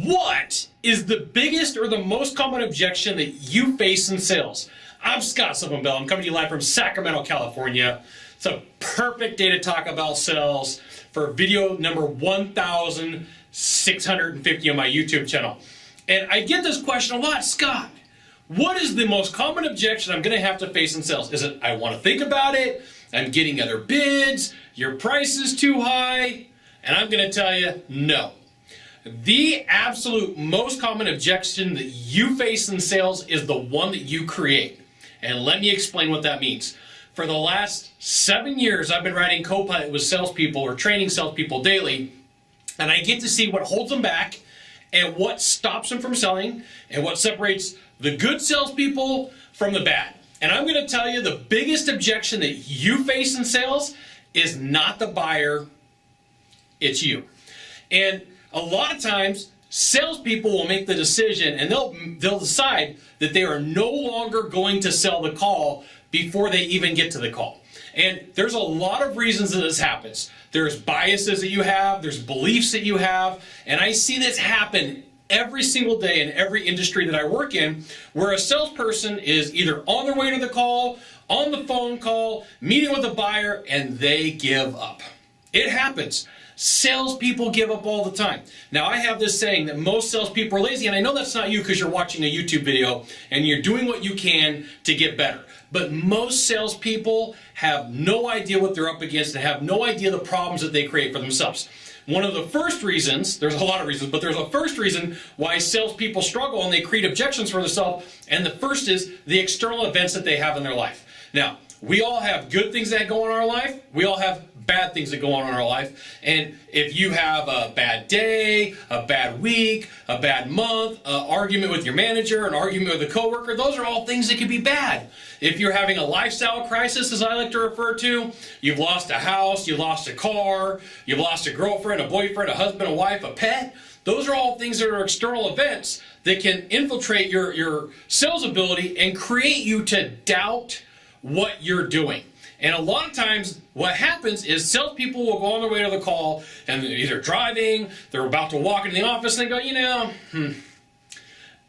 What is the biggest or the most common objection that you face in sales? I'm Sylvan Bell. I'm coming to you live from Sacramento, California. It's a perfect day to talk about sales for video number 1,650 on my YouTube channel. And I get this question a lot, Scott, what is the most common objection I'm going to have to face in sales? Is it, I want to think about it, I'm getting other bids, your price is too high? And I'm going to tell you, no. The absolute most common objection that you face in sales is the one that you create. And let me explain what that means. For the last 7 years, I've been writing co-pilot with salespeople or training salespeople daily, and I get to see what holds them back and what stops them from selling and what separates the good salespeople from the bad. And I'm going to tell you the biggest objection that you face in sales is not the buyer, it's you. And a lot of times, salespeople will make the decision and they'll decide that they are no longer going to sell the call before they even get to the call. And there's a lot of reasons that this happens. There's biases that you have, there's beliefs that you have, and I see this happen every single day in every industry that I work in, where a salesperson is either on their way to the call, on the phone call, meeting with a buyer, and they give up. It happens. Salespeople give up all the time. Now, I have this saying that most salespeople are lazy, and I know that's not you because you're watching a YouTube video and you're doing what you can to get better. But most salespeople have no idea what they're up against and have no idea the problems that they create for themselves. One of the first reasons, there's a lot of reasons, but there's a first reason why salespeople struggle and they create objections for themselves, and the first is the external events that they have in their life. Now, we all have good things that go on in our life. We all have bad things that go on in our life. And if you have a bad day, a bad week, a bad month, an argument with your manager, an argument with a coworker, those are all things that can be bad. If you're having a lifestyle crisis, as I like to refer to, you've lost a house, you lost a car, you've lost a girlfriend, a boyfriend, a husband, a wife, a pet, those are all things that are external events that can infiltrate your sales ability and create you to doubt what you're doing. And a lot of times what happens is salespeople will go on their way to the call and they're either driving, they're about to walk into the office and they go,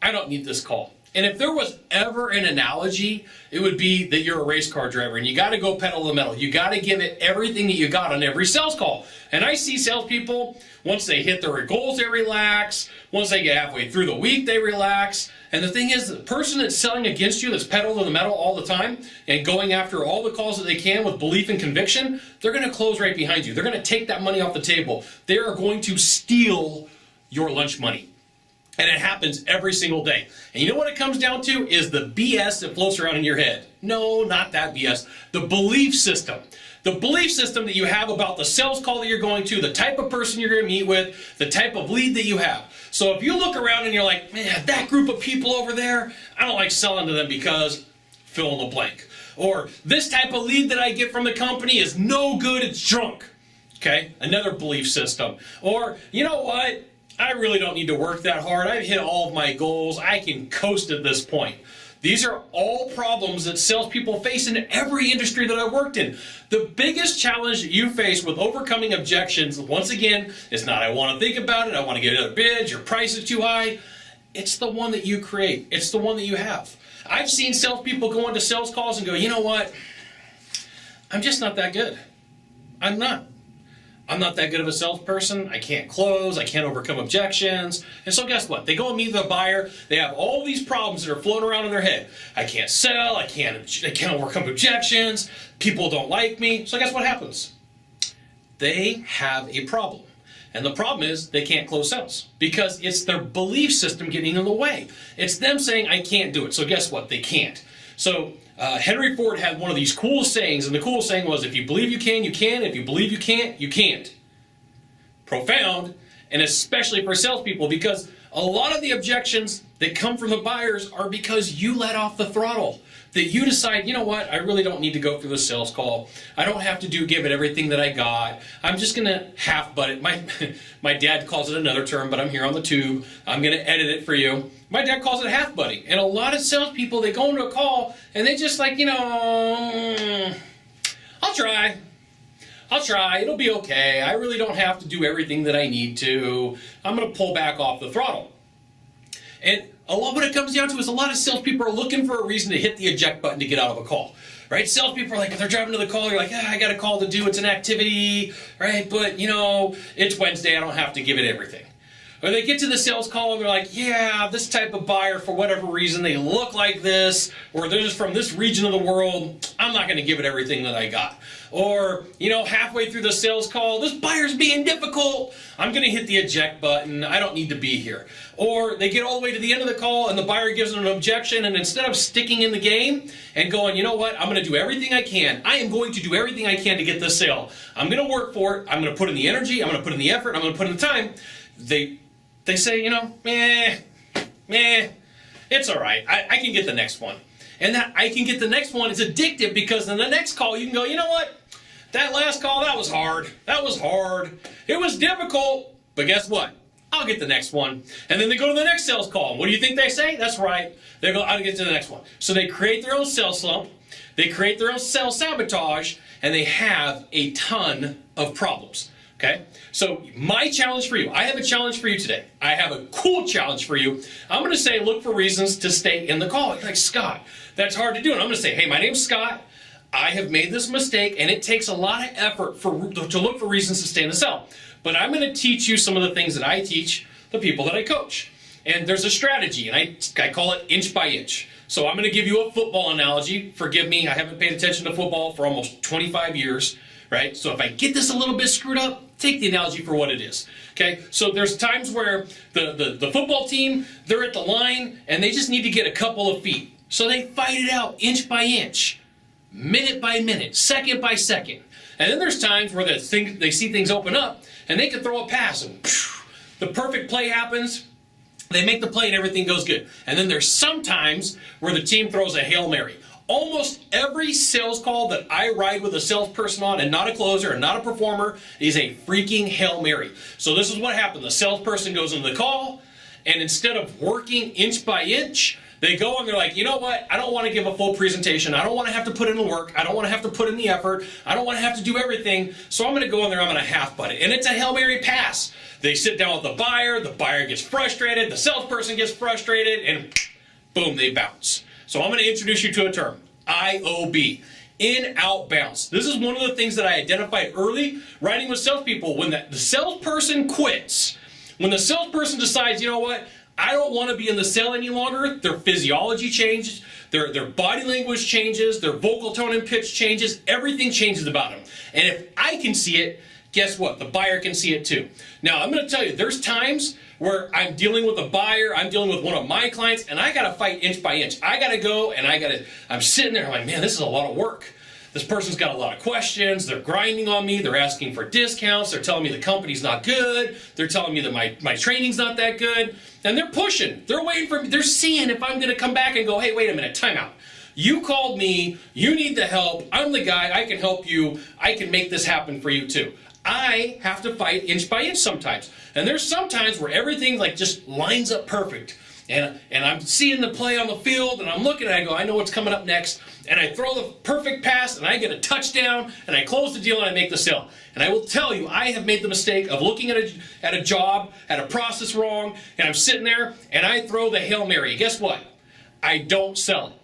I don't need this call. And if there was ever an analogy, it would be that you're a race car driver and you got to go pedal to the metal. You got to give it everything that you got on every sales call. And I see salespeople, once they hit their goals, they relax. Once they get halfway through the week, they relax. And the thing is, the person that's selling against you, that's pedal to the metal all the time and going after all the calls that they can with belief and conviction, they're going to close right behind you. They're going to take that money off the table. They are going to steal your lunch money. And it happens every single day. And you know what it comes down to is the BS that floats around in your head. No, not that BS. The belief system. The belief system that you have about the sales call that you're going to, the type of person you're going to meet with, the type of lead that you have. So if you look around and you're like, man, that group of people over there, I don't like selling to them because fill in the blank. Or this type of lead that I get from the company is no good, it's drunk. Okay, another belief system. Or, you know what? I really don't need to work that hard. I've hit all of my goals. I can coast at this point. These are all problems that salespeople face in every industry that I've worked in. The biggest challenge that you face with overcoming objections, once again, is not I want to think about it, I want to get other bids, your price is too high. It's the one that you create. It's the one that you have. I've seen salespeople go into sales calls and go, you know what? I'm just not that good. I'm not that good of a salesperson. I can't close. I can't overcome objections. And so guess what? They go and meet the buyer. They have all these problems that are floating around in their head. I can't sell. I can't overcome objections. People don't like me. So guess what happens? They have a problem. And the problem is they can't close sales because it's their belief system getting in the way. It's them saying, I can't do it. So guess what? They can't. So Henry Ford had one of these cool sayings, and the cool saying was, if you believe you can, you can. If you believe you can't, you can't. Profound, and especially for salespeople, because a lot of the objections that come from the buyers are because you let off the throttle. That you decide, you know what, I really don't need to go through the sales call. I don't have to give it everything that I got. I'm just going to half butt it. My dad calls it another term, but I'm here on the tube. I'm going to edit it for you. My dad calls it half butting. And a lot of salespeople, they go into a call and they just like, I'll try. I'll try, it'll be okay. I really don't have to do everything that I need to. I'm going to pull back off the throttle. And a lot, what it comes down to is a lot of salespeople are looking for a reason to hit the eject button to get out of a call. Right? Salespeople are like, if they're driving to the call, you're like, I got a call to do, it's an activity, right? But, it's Wednesday, I don't have to give it everything. Or they get to the sales call and they're like, yeah, this type of buyer, for whatever reason, they look like this, or they're just from this region of the world, I'm not going to give it everything that I got. Or, halfway through the sales call, this buyer's being difficult, I'm going to hit the eject button, I don't need to be here. Or they get all the way to the end of the call and the buyer gives them an objection, and instead of sticking in the game and going, you know what, I'm going to do everything I can, I am going to do everything I can to get this sale, I'm going to work for it, I'm going to put in the energy, I'm going to put in the effort, I'm going to put in the time, they say, it's all right. I can get the next one. And that I can get the next one is addictive, because in the next call you can go, you know what? That last call, that was hard. That was hard. It was difficult. But guess what? I'll get the next one. And then they go to the next sales call. What do you think they say? That's right. They go, I'll get to the next one. So they create their own sales slump. They create their own sales sabotage. And they have a ton of problems. Okay, so my challenge for you, I have a challenge for you today. I have a cool challenge for you. I'm going to say, look for reasons to stay in the call. You're like, Scott, that's hard to do. And I'm going to say, hey, my name's Scott. I have made this mistake, and it takes a lot of effort to look for reasons to stay in the cell. But I'm going to teach you some of the things that I teach the people that I coach. And there's a strategy, and I call it inch by inch. So I'm going to give you a football analogy. Forgive me, I haven't paid attention to football for almost 25 years. Right? So if I get this a little bit screwed up, take the analogy for what it is. Okay? So there's times where the football team, they're at the line and they just need to get a couple of feet. So they fight it out inch by inch, minute by minute, second by second. And then there's times where they see things open up and they can throw a pass and the perfect play happens. They make the play and everything goes good. And then there's some times where the team throws a Hail Mary. Almost every sales call that I ride with a salesperson on, and not a closer and not a performer, is a freaking Hail Mary. So this is what happened. The salesperson goes into the call, and instead of working inch by inch, they go and they're like, you know what? I don't want to give a full presentation. I don't want to have to put in the work. I don't want to have to put in the effort. I don't want to have to do everything. So I'm going to go in there, I'm going to half butt it. And it's a Hail Mary pass. They sit down with the buyer gets frustrated, the salesperson gets frustrated, and boom, they bounce. So I'm going to introduce you to a term, IOB, in, out, bounce. This is one of the things that I identified early writing with salespeople. When the salesperson quits, when the salesperson decides, you know what, I don't want to be in the sale any longer, their physiology changes, their body language changes, their vocal tone and pitch changes, everything changes about them. And if I can see it, guess what? The buyer can see it too. Now, I'm going to tell you, there's times where I'm dealing with a buyer, I'm dealing with one of my clients, and I got to fight inch by inch. I got to go and I'm sitting there, I'm like, man, this is a lot of work. This person's got a lot of questions, they're grinding on me, they're asking for discounts, they're telling me the company's not good, they're telling me that my training's not that good, and they're pushing, they're waiting for me, they're seeing if I'm going to come back and go, hey, wait a minute, time out. You called me, you need the help, I'm the guy, I can help you, I can make this happen for you too. I have to fight inch by inch sometimes. And there's sometimes where everything like just lines up perfect. And I'm seeing the play on the field and I'm looking and I go, I know what's coming up next. And I throw the perfect pass and I get a touchdown and I close the deal and I make the sale. And I will tell you, I have made the mistake of looking at a job, at a process wrong, and I'm sitting there and I throw the Hail Mary. Guess what? I don't sell it.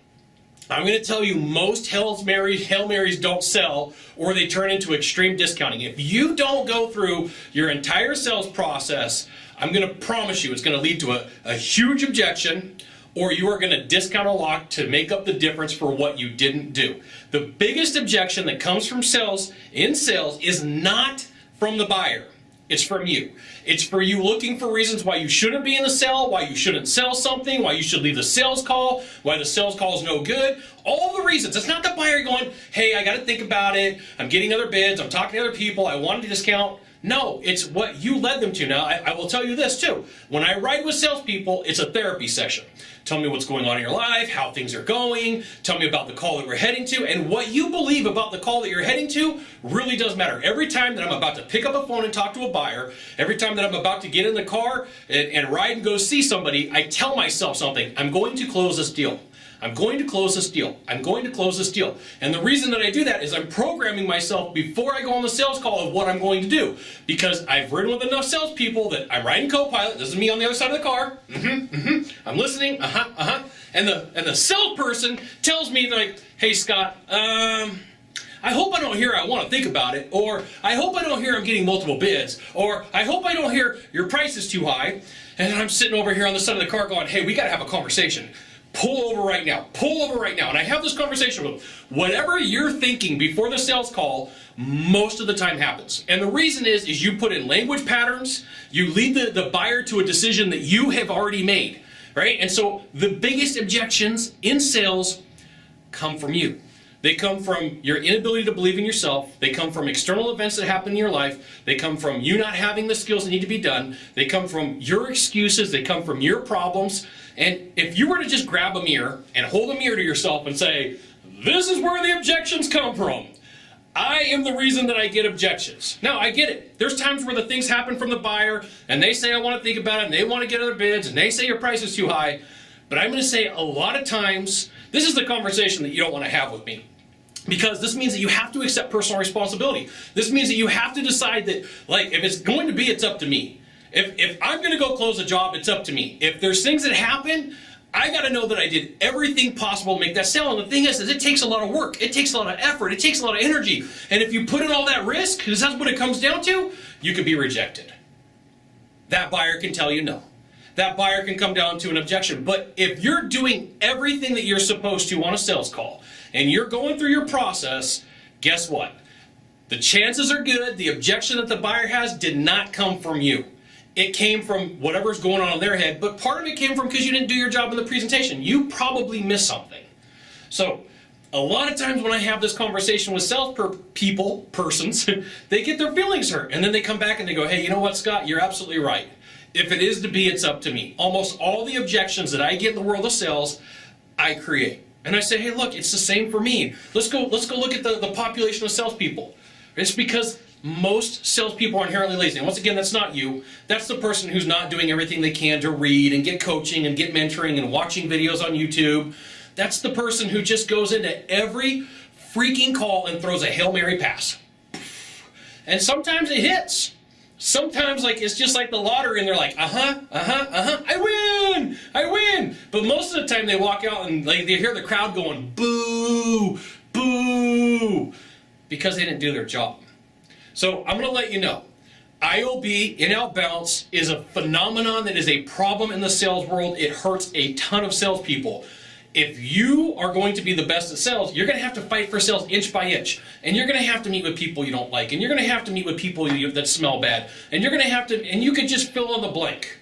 I'm going to tell you, most Hail Marys don't sell, or they turn into extreme discounting. If you don't go through your entire sales process, I'm going to promise you it's going to lead to a huge objection, or you are going to discount a lot to make up the difference for what you didn't do. The biggest objection that comes from sales is not from the buyer. It's from you. It's for you looking for reasons why you shouldn't be in the sale, why you shouldn't sell something, why you should leave the sales call, why the sales call is no good. All the reasons. It's not the buyer going, hey, I got to think about it. I'm getting other bids. I'm talking to other people. I wanted to discount. No, it's what you led them to. Now, I will tell you this too. When I ride with salespeople, it's a therapy session. Tell me what's going on in your life, how things are going, tell me about the call that we're heading to, and what you believe about the call that you're heading to really does matter. Every time that I'm about to pick up a phone and talk to a buyer, every time that I'm about to get in the car and ride and go see somebody, I tell myself something. I'm going to close this deal. I'm going to close this deal. I'm going to close this deal. And the reason that I do that is I'm programming myself before I go on the sales call of what I'm going to do. Because I've ridden with enough salespeople that I'm riding co-pilot. This is me on the other side of the car. I'm listening. And the salesperson tells me like, hey Scott, I hope I don't hear I want to think about it, or I hope I don't hear I'm getting multiple bids, or I hope I don't hear your price is too high. And I'm sitting over here on the side of the car going, hey, we got to have a conversation. Pull over right now. Pull over right now. And I have this conversation with them. Whatever you're thinking before the sales call, most of the time happens. And the reason is you put in language patterns, you lead the buyer to a decision that you have already made, right? And so the biggest objections in sales come from you. They come from your inability to believe in yourself. They come from external events that happen in your life. They come from you not having the skills that need to be done. They come from your excuses. They come from your problems. And if you were to just grab a mirror and hold a mirror to yourself and say, this is where the objections come from. I am the reason that I get objections. Now, I get it. There's times where the things happen from the buyer and they say, I want to think about it, and they want to get other bids, and they say your price is too high. But I'm going to say a lot of times, this is the conversation that you don't want to have with me. Because this means that you have to accept personal responsibility. This means that you have to decide that, like, if it's going to be, it's up to me. If I'm going to go close a job, it's up to me. If there's things that happen, I got to know that I did everything possible to make that sale. And the thing is it takes a lot of work. It takes a lot of effort. It takes a lot of energy. And if you put in all that risk, because that's what it comes down to, you could be rejected. That buyer can tell you no. That buyer can come down to an objection. But if you're doing everything that you're supposed to on a sales call, and you're going through your process, guess what? The chances are good the objection that the buyer has did not come from you. It came from whatever's going on in their head, but part of it came from because you didn't do your job in the presentation. You probably missed something. So a lot of times when I have this conversation with persons, they get their feelings hurt. And then they come back and they go, hey, you know what, Scott, you're absolutely right. If it is to be, it's up to me. Almost all the objections that I get in the world of sales, I create. And I say, hey, look, it's the same for me. Let's go look at the population of salespeople. It's because most salespeople are inherently lazy. And once again, that's not you. That's the person who's not doing everything they can to read and get coaching and get mentoring and watching videos on YouTube. That's the person who just goes into every freaking call and throws a Hail Mary pass. And sometimes it hits. Sometimes it's just like the lottery and they're like, I win. But most of the time they walk out and they hear the crowd going, boo, boo, because they didn't do their job. So I'm going to let you know, IOB, in-out bounce, is a phenomenon that is a problem in the sales world. It hurts a ton of salespeople. If you are going to be the best at sales, you're going to have to fight for sales inch by inch. And you're going to have to meet with people you don't like. And you're going to have to meet with people that smell bad. And you're going to have to, and you could just fill in the blank.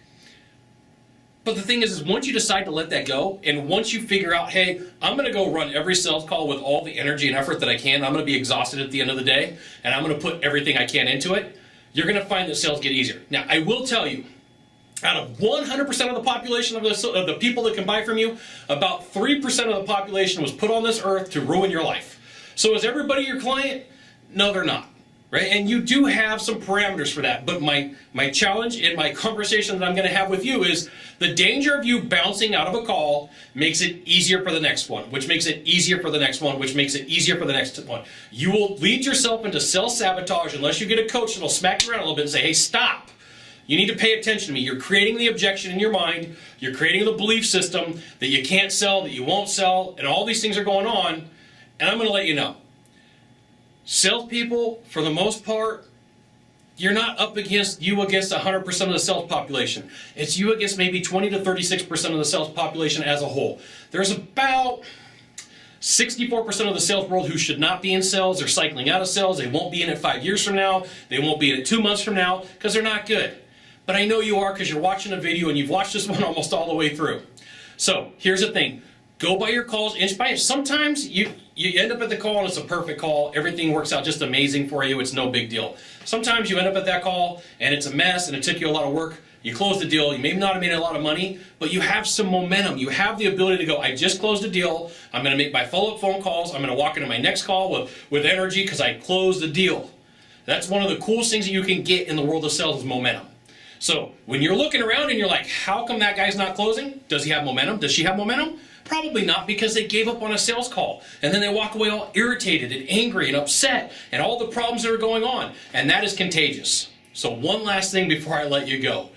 But the thing is once you decide to let that go, and once you figure out, hey, I'm going to go run every sales call with all the energy and effort that I can, I'm going to be exhausted at the end of the day, and I'm going to put everything I can into it, you're going to find that sales get easier. Now, I will tell you, out of 100% of the population of the people that can buy from you, about 3% of the population was put on this earth to ruin your life. So is everybody your client? No, they're not. Right? And you do have some parameters for that. But my challenge in my conversation that I'm going to have with you is the danger of you bouncing out of a call makes it easier for the next one, which makes it easier for the next one, which makes it easier for the next one. You will lead yourself into self-sabotage unless you get a coach that'll smack you around a little bit and say, hey, stop. You need to pay attention to me. You're creating the objection in your mind. You're creating the belief system that you can't sell, that you won't sell, and all these things are going on. And I'm going to let you know. Salespeople, for the most part, you're not up against 100% of the sales population. It's you against maybe 20 to 36% of the sales population as a whole. There's about 64% of the sales world who should not be in sales. They're cycling out of sales. They won't be in it 5 years from now. They won't be in it 2 months from now because they're not good. But I know you are because you're watching a video and you've watched this one almost all the way through. So here's the thing. Go by your calls inch by inch. Sometimes you end up at the call and it's a perfect call. Everything works out just amazing for you. It's no big deal. Sometimes you end up at that call and it's a mess and it took you a lot of work. You close the deal. You may not have made a lot of money, but you have some momentum. You have the ability to go, I just closed a deal. I'm going to make my follow-up phone calls. I'm going to walk into my next call with energy because I closed the deal. That's one of the coolest things that you can get in the world of sales is momentum. So when you're looking around and you're like, how come that guy's not closing? Does he have momentum? Does she have momentum? Probably not, because they gave up on a sales call and then they walk away all irritated and angry and upset and all the problems that are going on, and that is contagious. So one last thing before I let you go.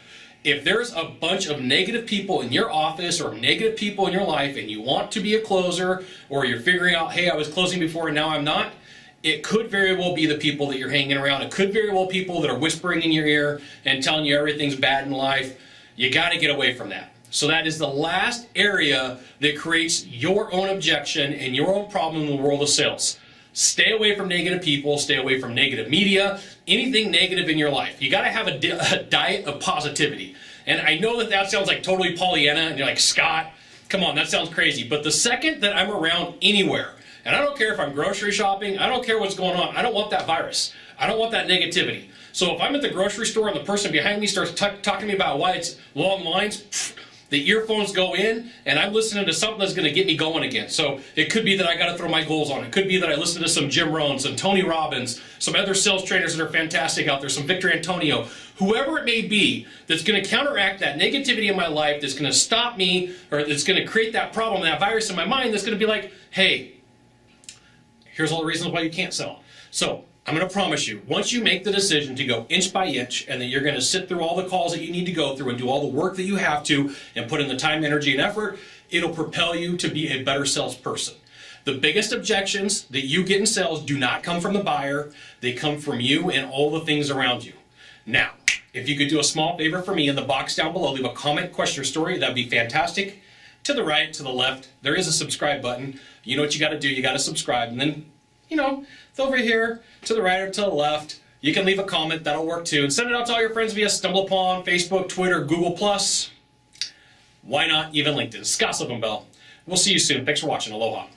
If there's a bunch of negative people in your office or negative people in your life and you want to be a closer, or you're figuring out, hey, I was closing before and now I'm not, it could very well be the people that you're hanging around. It could very well be people that are whispering in your ear and telling you everything's bad in life. You got to get away from that. So that is the last area that creates your own objection and your own problem in the world of sales. Stay away from negative people, stay away from negative media, anything negative in your life. You got to have a diet of positivity. And I know that that sounds like totally Pollyanna, and you're like, Scott, come on, that sounds crazy. But the second that I'm around anywhere, and I don't care if I'm grocery shopping, I don't care what's going on, I don't want that virus. I don't want that negativity. So if I'm at the grocery store and the person behind me starts talking to me about why it's long lines, the earphones go in, and I'm listening to something that's going to get me going again. So it could be that I got to throw my goals on. It could be that I listen to some Jim Rohn, some Tony Robbins, some other sales trainers that are fantastic out there, some Victor Antonio, whoever it may be that's going to counteract that negativity in my life, that's going to stop me, or that's going to create that problem, that virus in my mind that's going to be like, hey, here's all the reasons why you can't sell. So I'm going to promise you, once you make the decision to go inch by inch, and that you're going to sit through all the calls that you need to go through and do all the work that you have to and put in the time, energy, and effort, it'll propel you to be a better salesperson. The biggest objections that you get in sales do not come from the buyer. They come from you and all the things around you. Now, if you could do a small favor for me in the box down below, leave a comment, question, or story, that'd be fantastic. To the right, to the left, there is a subscribe button. You know what you got to do. You got to subscribe, and then, over here, to the right or to the left, you can leave a comment. That'll work too. And send it out to all your friends via StumbleUpon, Facebook, Twitter, Google+. Why not even LinkedIn? Scott Sylvan Bell. We'll see you soon. Thanks for watching. Aloha.